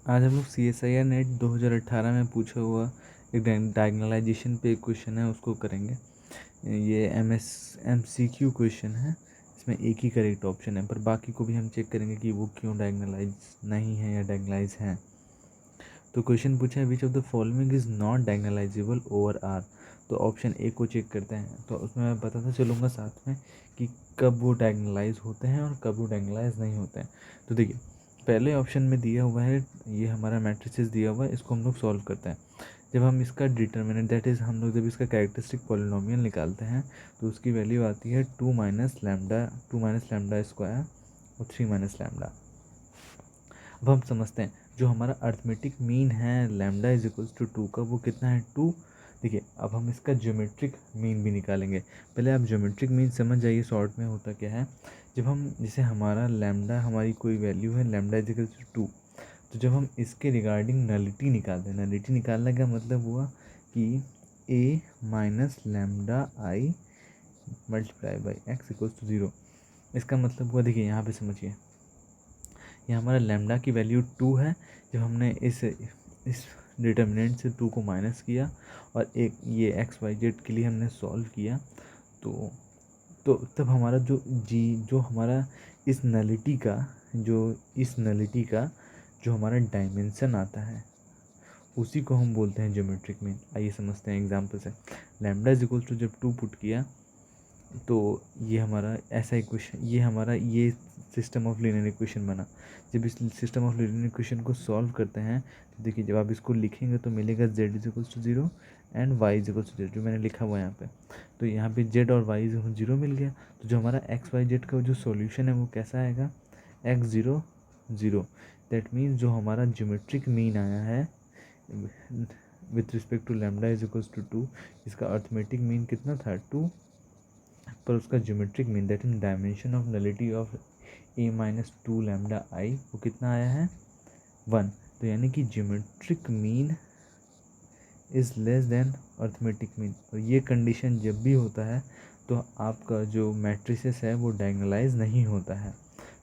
आज हम लोग CSIR नेट 2018 में पूछा हुआ एक डायगनलाइजेशन पे एक क्वेश्चन है, उसको करेंगे। ये MCQ क्वेश्चन है, इसमें एक ही करेक्ट ऑप्शन है, पर बाकी को भी हम चेक करेंगे कि वो क्यों डायगनलाइज नहीं है या डायगनलाइज हैं। तो क्वेश्चन पूछा है which of the following is not diagonalizable over R. तो ऑप्शन ए को चेक करते हैं, तो उसमें मैं बताता चलूँगा साथ में कि कब वो डायगनलाइज होते हैं और कब वो डायगनलाइज नहीं होते हैं। तो देखिए, पहले ऑप्शन में दिया हुआ है, ये हमारा मैट्रिसेस दिया हुआ है, इसको हम लोग सॉल्व करते हैं। जब हम इसका डिटर्मिनेंट, दैट इज़ हम लोग जब इसका कैरेक्टरिस्टिक पॉलिनोमियल निकालते हैं तो उसकी वैल्यू आती है 2 माइनस लैम्डा स्क्वायर और 3 माइनस लैम्डा। अब हम समझते हैं जो हमारा अर्थमेटिक मीन है लैम्डा इज इक्वल्स टू 2 का, वो कितना है 2। देखिए, अब हम इसका ज्योमेट्रिक मीन भी निकालेंगे। पहले आप ज्योमेट्रिक मीन समझ जाइए शॉर्ट में होता क्या है। जब हम, जैसे हमारा लैम्डा, हमारी कोई वैल्यू है लैम्डा इज इक्वल्स टू 2, तो जब हम इसके रिगार्डिंग नलिटी निकालते हैं, नलिटी निकालने का मतलब हुआ कि A minus lambda I multiply by X equals to 0। इसका मतलब हुआ, देखिए यहाँ पे समझिए, ये हमारा लैम्डा की वैल्यू 2 है। जब हमने इस डिटर्मिनेंट से 2 को माइनस किया और एक ये एक्स वाई जेड के लिए हमने सॉल्व किया, तो तब हमारा जो हमारा इस नलिटी का जो हमारा डायमेंशन आता है, उसी को हम बोलते हैं ज्योमेट्रिक मीन। आइए समझते हैं एग्जाम्पल से। लैम्डा इज इक्वल टू जब 2 पुट किया, तो ये हमारा ऐसा इक्वेशन, ये सिस्टम ऑफ लीनियर इक्वेशन बना। जब इस सिस्टम ऑफ लीनियर इक्वेशन को सॉल्व करते हैं, तो देखिए जब आप इसको लिखेंगे तो मिलेगा z is equals to 0 and y is equals to 0, जो मैंने लिखा हुआ है यहाँ पे। तो यहाँ पे z और y 0 मिल गया। तो जो हमारा एक्स वाई जेड का जो सॉल्यूशन है वो कैसा आएगा, x0 0। दैट मीन्स जो हमारा ज्योमेट्रिक मीन आया है with respect to lambda is equals to 2, इसका अर्थमेटिक मीन कितना था 2, पर उसका geometric mean, that in dimension of nullity of A minus 2 lambda I, वो कितना आया है 1। तो यानी कि geometric mean is less than arithmetic mean. और ये कंडीशन जब भी होता है तो आपका जो मैट्रिसेस है वो डायगनलाइज नहीं होता है।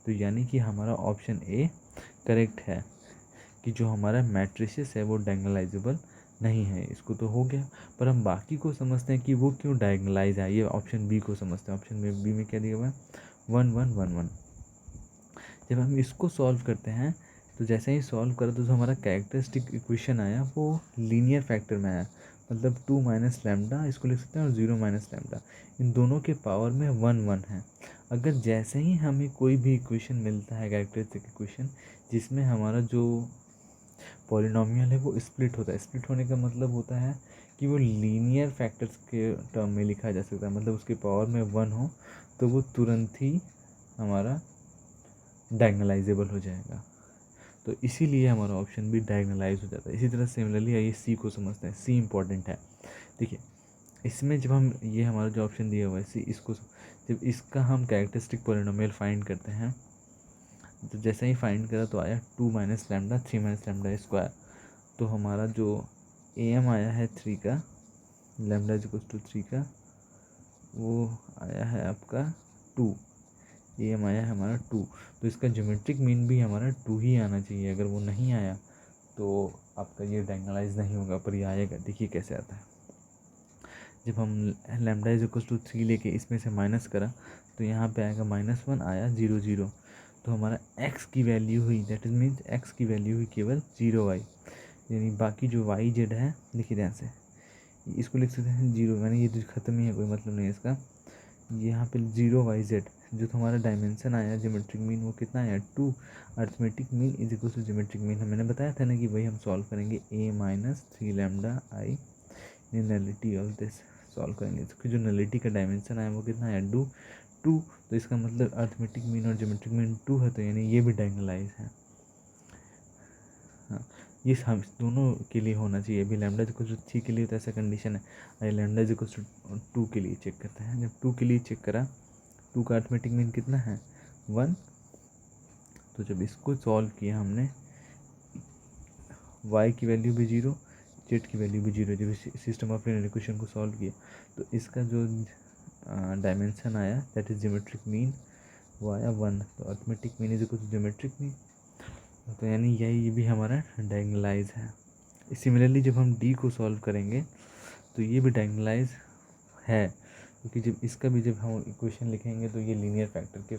तो यानी कि हमारा ऑप्शन ए करेक्ट है कि जो हमारा मैट्रिसेस है वो डायगनलाइजेबल नहीं है। इसको तो हो गया, पर हम बाकी को समझते हैं कि वो क्यों डायगनलाइज है। ये ऑप्शन बी को समझते हैं। ऑप्शन बी में क्या दिया हुआ है 1 1 1 1। जब हम इसको सॉल्व करते हैं, तो जैसे ही सॉल्व करा तो जो हमारा कैरेक्टरिस्टिक इक्वेशन आया वो लीनियर फैक्टर में आया। मतलब 2 माइनस लैम्डा इसको लिख सकते हैं और 0 माइनस लैम्डा, इन दोनों के पावर में 1 1 है। अगर जैसे ही हमें कोई भी इक्वेशन मिलता है, कैरेक्टरिस्टिक इक्वेशन, जिसमें हमारा जो पॉलिनॉमियल है वो स्प्लिट होता है, स्प्लिट होने का मतलब होता है कि वो लीनियर फैक्टर्स के टर्म में लिखा जा सकता है, मतलब उसके पावर में 1 हो तो वो तुरंत ही हमारा डायगनलाइजेबल हो जाएगा। तो इसीलिए हमारा ऑप्शन भी डायगनलाइज हो जाता है। इसी तरह सिमिलरली आइए सी को समझते हैं। सी इंपॉर्टेंट है। देखिए, इसमें जब हम, ये हमारा जो ऑप्शन दिया हुआ है सी, इसको जब इसका हम कैरेक्टरिस्टिक पोलिनोमियल फाइंड करते हैं, तो जैसे ही फाइंड करा तो आया 2 minus lambda 3 minus lambda square. तो हमारा जो ए एम आया है 3 का, लैम्डा इज इक्वल टू 3 का, वो आया है आपका 2। ए एम आया है हमारा 2। तो इसका ज्योमेट्रिक मीन भी हमारा 2 ही आना चाहिए। अगर वो नहीं आया तो आपका ये डायगनलाइज नहीं होगा, पर ये आएगा। देखिए कैसे आता है। जब हम लैम्डा इज इक्वल टू 3 लेके इसमें से माइनस करा, तो यहाँ पे आएगा -1 आया 0 0। तो हमारा x की वैल्यू हुई, दैट इज मीन्स x की वैल्यू हुई केवल 0y। यानी बाकी जो y z है, देखिए ध्यान से, इसको लिख सकते हैं 0, यानी ये ख़त्म ही है, कोई मतलब नहीं है इसका। यहाँ पे 0 y z, जो तो हमारा डायमेंशन आया ज्योमेट्रिक मीन, वो कितना आया 2। Arithmetic mean is equal to geometric mean, मैंने बताया था ना कि वही हम सॉल्व करेंगे a minus 3 lambda I nullity of this, solve करेंगे। तो जो नलिटी का डायमेंशन आया वो कितना है 2 2। तो इसका मतलब अर्थमेटिक मीन और ज्योमेट्रिक मीन 2 है, तो यानी ये भी डायगनलाइज है। हाँ, ये हम दोनों के लिए होना चाहिए। अभी लैम्डा इक्वल टू 3 के लिए तो ऐसा कंडीशन है। अरे लैम्डा इक्वल टू 2 के लिए चेक करते हैं। जब 2 के लिए चेक करा, 2 का अर्थमेटिक मीन कितना है 1। तो जब इसको सॉल्व किया हमने, y की वैल्यू भी 0, z की वैल्यू भी 0, जब सिस्टम ऑफ लीनियर इक्वेशन को सॉल्व किया तो इसका जो डायमेंशन आया, दैट इज ज्योमेट्रिक मीन, वो आया 1। तो arithmetic mean is equal to geometric mean. तो यानी ये भी हमारा डायगोनलाइज है। सिमिलरली जब हम डी को सॉल्व करेंगे तो ये भी डायगोनलाइज है, क्योंकि जब इसका भी जब हम इक्वेशन लिखेंगे तो ये लीनियर फैक्टर के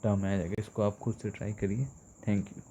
टर्म में आ जाएगा। इसको आप खुद से ट्राई करिए। Thank you.